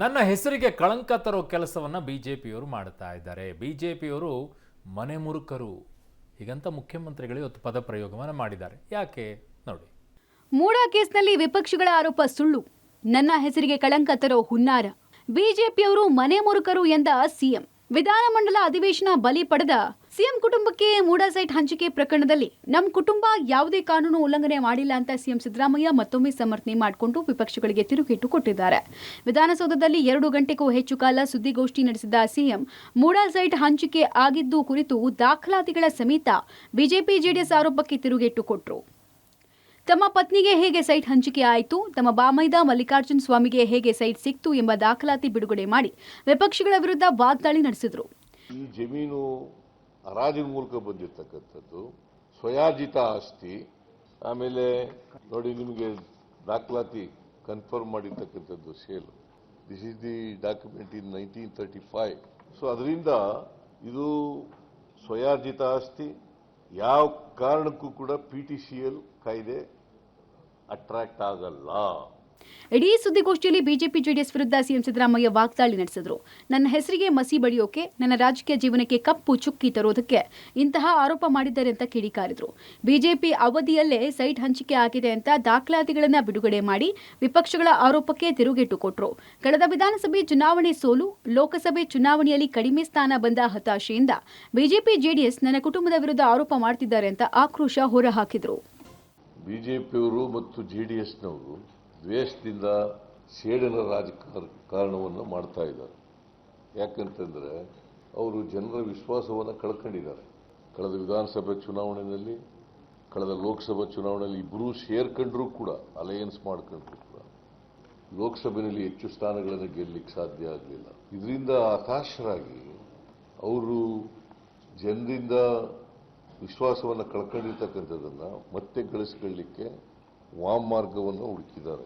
ನನ್ನ ಹೆಸರಿಗೆ ಕಳಂಕ ತರೋ ಕೆಲಸವನ್ನ ಬಿಜೆಪಿಯವರು ಮಾಡ್ತಾ ಇದ್ದಾರೆ. ಬಿಜೆಪಿಯವರು ಮನೆ ಮುರುಕರು ಹೀಗಂತ ಮುಖ್ಯಮಂತ್ರಿಗಳು ಇವತ್ತು ಪದ ಪ್ರಯೋಗವನ್ನು ಮಾಡಿದ್ದಾರೆ. ಯಾಕೆ ನೋಡಿ. ಮೂಡಾ ಕೇಸ್ನಲ್ಲಿ ವಿಪಕ್ಷಗಳ ಆರೋಪ ಸುಳ್ಳು, ನನ್ನ ಹೆಸರಿಗೆ ಕಳಂಕ ತರೋ ಹುನ್ನಾರ, ಬಿಜೆಪಿಯವರು ಮನೆ ಮುರುಕರು ಎಂದ ಸಿಎಂ. ವಿಧಾನಮಂಡಲ ಅಧಿವೇಶನ ಬಲಿ ಪಡೆದ ಸಿಎಂ ಕುಟುಂಬಕ್ಕೆ ಮೂಡಾ ಸೈಟ್ ಹಂಚಿಕೆ ಪ್ರಕರಣದಲ್ಲಿ ನಮ್ಮ ಕುಟುಂಬ ಯಾವುದೇ ಕಾನೂನು ಉಲ್ಲಂಘನೆ ಮಾಡಿಲ್ಲ ಅಂತ ಸಿಎಂ ಸಿದ್ದರಾಮಯ್ಯ ಮತ್ತೊಮ್ಮೆ ಸಮರ್ಥನೆ ಮಾಡಿಕೊಂಡು ವಿಪಕ್ಷಗಳಿಗೆ ತಿರುಗೇಟು ಕೊಟ್ಟಿದ್ದಾರೆ. ವಿಧಾನಸೌಧದಲ್ಲಿ 2 ಗಂಟೆಗೂ ಹೆಚ್ಚು ಕಾಲ ಸುದ್ದಿಗೋಷ್ಠಿ ನಡೆಸಿದ ಸಿಎಂ ಮೂಡಾ ಸೈಟ್ ಹಂಚಿಕೆ ಆಗಿದ್ದು ಕುರಿತು ದಾಖಲಾತಿಗಳ ಸಮೇತ ಬಿಜೆಪಿ ಜೆಡಿಎಸ್ ಆರೋಪಕ್ಕೆ ತಿರುಗೇಟು ಕೊಟ್ಟರು. ತಮ್ಮ ಪತ್ನಿಗೆ ಹೇಗೆ ಸೈಟ್ ಹಂಚಿಕೆ ಆಯಿತು, ತಮ್ಮ ಬಾಮೈದ ಮಲ್ಲಿಕಾರ್ಜುನ ಸ್ವಾಮಿಗೆ ಹೇಗೆ ಸೈಟ್ ಸಿಕ್ತು ಎಂಬ ದಾಖಲಾತಿ ಬಿಡುಗಡೆ ಮಾಡಿ ವಿಪಕ್ಷಗಳ ವಿರುದ್ಧ ವಾಗ್ದಾಳಿ ನಡೆಸಿದರು. ಈ ಜಮೀನು ಹರಾಜಿನ ಮೂಲಕ ಬಂದಿರತಕ್ಕಂಥದ್ದು, ಸ್ವಯಾರ್ಜಿತ ಆಸ್ತಿ. ಆಮೇಲೆ ನೋಡಿ, ನಿಮಗೆ ದಾಖಲಾತಿ ಕನ್ಫರ್ಮ್ ಮಾಡಿರ್ತಕ್ಕಂಥದ್ದು sale. This is the document in 1935. So ಅದರಿಂದ ಇದು ಸ್ವಯಾರ್ಜಿತ ಆಸ್ತಿ. ಯಾವ ಕಾರಣಕ್ಕೂ ಕೂಡ PTCL ಕಾಯ್ದೆ ಅಟ್ರಾಕ್ಟ್ ಆಗಲ್ಲ. ಇಡೀ ಸುದ್ದಿಗೋಷ್ಠಿಯಲ್ಲಿ ಬಿಜೆಪಿ ಜೆಡಿಎಸ್ ವಿರುದ್ಧ ಸಿಎಂ ಸಿದ್ದರಾಮಯ್ಯ ವಾಗ್ದಾಳಿ ನಡೆಸಿದರು. ನನ್ನ ಹೆಸರಿಗೆ ಮಸಿ ಬಳಿಯೋಕೆ, ನನ್ನ ರಾಜಕೀಯ ಜೀವನಕ್ಕೆ ಕಪ್ಪು ಚುಕ್ಕಿ ತರೋದಕ್ಕೆ ಇಂತಹ ಆರೋಪ ಮಾಡಿದ್ದಾರೆ ಅಂತ ಕಿಡಿಕಾರಿದರು. ಬಿಜೆಪಿ ಅವಧಿಯಲ್ಲೇ ಸೈಟ್ ಹಂಚಿಕೆ ಆಗಿದೆ ಅಂತ ದಾಖಲಾತಿಗಳನ್ನು ಬಿಡುಗಡೆ ಮಾಡಿ ವಿಪಕ್ಷಗಳ ಆರೋಪಕ್ಕೆ ತಿರುಗೇಟು ಕೊಟ್ಟರು. ಕಳೆದ ವಿಧಾನಸಭೆ ಚುನಾವಣೆ ಸೋಲು, ಲೋಕಸಭೆ ಚುನಾವಣೆಯಲ್ಲಿ ಕಡಿಮೆ ಸ್ಥಾನ ಬಂದ ಹತಾಶೆಯಿಂದ ಬಿಜೆಪಿ ಜೆಡಿಎಸ್ ನನ್ನ ಕುಟುಂಬದ ವಿರುದ್ಧ ಆರೋಪ ಮಾಡ್ತಿದ್ದಾರೆ ಅಂತ ಆಕ್ರೋಶ ಹೊರಹಾಕಿದರು. ಬಿಜೆಪಿಯವರು ಮತ್ತು JDSನವರು ದ್ವೇಷದಿಂದ ಸೇಡಿನ ರಾಜಕಾರಣವನ್ನು ಮಾಡ್ತಾ ಇದ್ದಾರೆ. ಯಾಕಂತಂದ್ರೆ ಅವರು ಜನರ ವಿಶ್ವಾಸವನ್ನು ಕಳ್ಕೊಂಡಿದ್ದಾರೆ. ಕಳೆದ ವಿಧಾನಸಭೆ ಚುನಾವಣೆಯಲ್ಲಿ, ಕಳೆದ ಲೋಕಸಭಾ ಚುನಾವಣೆಯಲ್ಲಿ ಇಬ್ಬರೂ ಸೇರ್ಕೊಂಡ್ರೂ ಕೂಡ, ಅಲಯನ್ಸ್ ಮಾಡ್ಕೊಂಡ್ರು ಕೂಡ ಲೋಕಸಭೆಯಲ್ಲಿ ಹೆಚ್ಚು ಸ್ಥಾನಗಳನ್ನು ಗೆಲ್ಲಲಿಕ್ಕೆ ಸಾಧ್ಯ ಆಗಲಿಲ್ಲ. ಇದರಿಂದ ಹತಾಶರಾಗಿ ಅವರು ಜನರಿಂದ ವಿಶ್ವಾಸವನ್ನು ಕಳ್ಕೊಂಡಿರ್ತಕ್ಕಂಥದ್ದನ್ನು ಮತ್ತೆ ಗಳಿಸಿಕೊಳ್ಳಲಿಕ್ಕೆ ವಾಮಮಾರ್ಗವನ್ನು ಹುಡುಕಿದ್ದಾರೆ.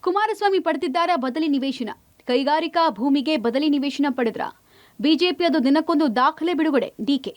ಕುಮಾರಸ್ವಾಮಿ ಪಡೆದಿದ್ದಾರ ಬದಲಿ ನಿವೇಶನ, ಕೈಗಾರಿಕಾ ಭೂಮಿಗೆ ಬದಲಿ ನಿವೇಶನ ಪಡೆದ್ರ ಬಿಜೆಪಿ, ಅದು ದಿನಕ್ಕೊಂದು ದಾಖಲೆ ಬಿಡುಗಡೆ. ಡಿಕೆ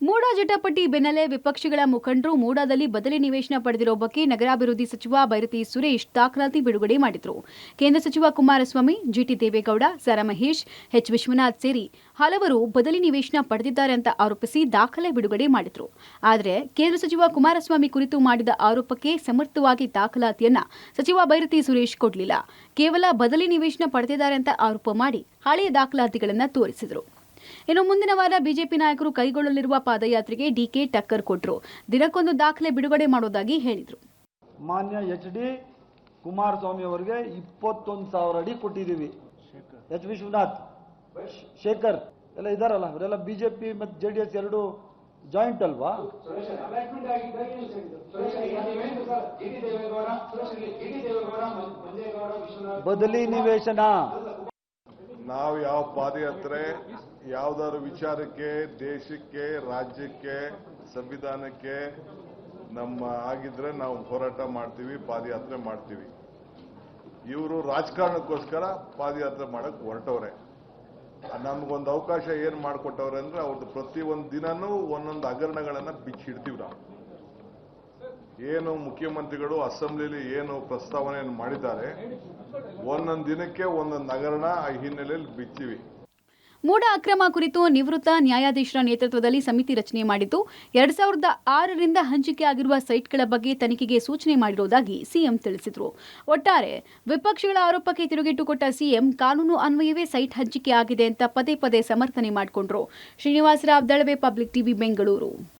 ಮೂಡಾ ಜಟಾಪಟಿ ಬೆನ್ನಲ್ಲೇ ವಿಪಕ್ಷಗಳ ಮುಖಂಡರು ಮೂಡಾದಲ್ಲಿ ಬದಲಿ ನಿವೇಶನ ಪಡೆದಿರೋ ಬಗ್ಗೆ ನಗರಾಭಿವೃದ್ಧಿ ಸಚಿವ ಬೈರತಿ ಸುರೇಶ್ ದಾಖಲಾತಿ ಬಿಡುಗಡೆ ಮಾಡಿದ್ರು. ಕೇಂದ್ರ ಸಚಿವ ಕುಮಾರಸ್ವಾಮಿ, GT ದೇವೇಗೌಡ, ಸಾರಾ ಮಹೇಶ್, H ವಿಶ್ವನಾಥ್ ಸೇರಿ ಹಲವರು ಬದಲಿ ನಿವೇಶನ ಪಡೆದಿದ್ದಾರೆ ಅಂತ ಆರೋಪಿಸಿ ದಾಖಲೆ ಬಿಡುಗಡೆ ಮಾಡಿದ್ರು. ಆದರೆ ಕೇಂದ್ರ ಸಚಿವ ಕುಮಾರಸ್ವಾಮಿ ಕುರಿತು ಮಾಡಿದ ಆರೋಪಕ್ಕೆ ಸಮರ್ಥವಾಗಿ ದಾಖಲಾತಿಯನ್ನ ಸಚಿವ ಬೈರತಿ ಸುರೇಶ್ ಕೊಡಲಿಲ್ಲ. ಕೇವಲ ಬದಲಿ ನಿವೇಶನ ಪಡೆದಿದ್ದಾರೆ ಅಂತ ಆರೋಪ ಮಾಡಿ ಹಳೆಯ ದಾಖಲಾತಿಗಳನ್ನು ತೋರಿಸಿದರು. ಇನ್ನು ಮುಂದಿನ ವಾರ ಬಿಜೆಪಿ ನಾಯಕರು ಕೈಗೊಳ್ಳಲಿರುವ ಪಾದಯಾತ್ರೆಗೆ ಡಿಕೆ ಟಕ್ಕರ್ ಕೊಟ್ಟರು. ದಿನಕ್ಕೊಂದು ದಾಖಲೆ ಬಿಡುಗಡೆ ಮಾಡೋದಾಗಿ ಹೇಳಿದರು. ಮಾನ್ಯ HD ಕುಮಾರಸ್ವಾಮಿ ಅವರಿಗೆ 21,000 ಅಡಿ ಕೊಟ್ಟಿದ್ದೀವಿ. H ವಿಶ್ವನಾಥ್, ಶೇಖರ್ ಎಲ್ಲ ಇದಾರಲ್ಲ, ಅವರೆಲ್ಲ ಬಿಜೆಪಿ ಮತ್ತು JDS ಎರಡು ಜಾಯಿಂಟ್ ಅಲ್ವಾ? ಬದಲಿ ನಿವೇಶನ. ನಾವು ಯಾವ ಪಾದಯಾತ್ರೆ ಯಾವ್ದಾದ್ರು ವಿಚಾರಕ್ಕೆ, ದೇಶಕ್ಕೆ, ರಾಜ್ಯಕ್ಕೆ, ಸಂವಿಧಾನಕ್ಕೆ ನಮ್ಮ ಆಗಿದ್ರೆ ನಾವು ಹೋರಾಟ ಮಾಡ್ತೀವಿ, ಪಾದಯಾತ್ರೆ ಮಾಡ್ತೀವಿ. ಇವರು ರಾಜಕಾರಣಕ್ಕೋಸ್ಕರ ಪಾದಯಾತ್ರೆ ಮಾಡಕ್ ಹೊರಟವ್ರೆ. ನಮಗೊಂದು ಅವಕಾಶ ಏನ್ ಮಾಡಿಕೊಟ್ಟವ್ರೆ ಅಂದ್ರೆ, ಅವ್ರದ್ದು ಪ್ರತಿಯೊಂದು ದಿನನೂ ಒಂದೊಂದು ಹಗರಣಗಳನ್ನ ಬಿಚ್ಚಿಡ್ತೀವಿ ನಾವು. ಏನು ಮುಖ್ಯಮಂತ್ರಿಗಳು ಅಸೆಂಬ್ಲಿಲಿ ಏನು ಪ್ರಸ್ತಾವನೆ ಮಾಡಿದ್ದಾರೆ, ಒಂದೊಂದು ದಿನಕ್ಕೆ ಒಂದೊಂದು ಹಗರಣ ಆ ಹಿನ್ನೆಲೆಯಲ್ಲಿ ಬಿಚ್ಚಿವಿ. ಮೂಡಾ ಅಕ್ರಮ ಕುರಿತು ನಿವೃತ್ತ ನ್ಯಾಯಾಧೀಶರ ನೇತೃತ್ವದಲ್ಲಿ ಸಮಿತಿ ರಚನೆ ಮಾಡಿದ್ದು 2006ರಿಂದ ಹಂಚಿಕೆ ಆಗಿರುವ ಸೈಟ್ಗಳ ಬಗ್ಗೆ ತನಿಖೆಗೆ ಸೂಚನೆ ಮಾಡಿರುವುದಾಗಿ ಸಿಎಂ ತಿಳಿಸಿದರು. ಒಟ್ಟಾರೆ ವಿಪಕ್ಷಗಳ ಆರೋಪಕ್ಕೆ ತಿರುಗೇಟು ಕೊಟ್ಟ ಸಿಎಂ ಕಾನೂನು ಅನ್ವಯವೇ ಸೈಟ್ ಹಂಚಿಕೆ ಆಗಿದೆ ಅಂತ ಪದೇ ಪದೇ ಸಮರ್ಥನೆ ಮಾಡಿಕೊಂಡ್ರು. Srinivasa Rao Dalave, public TV, Bengaluru.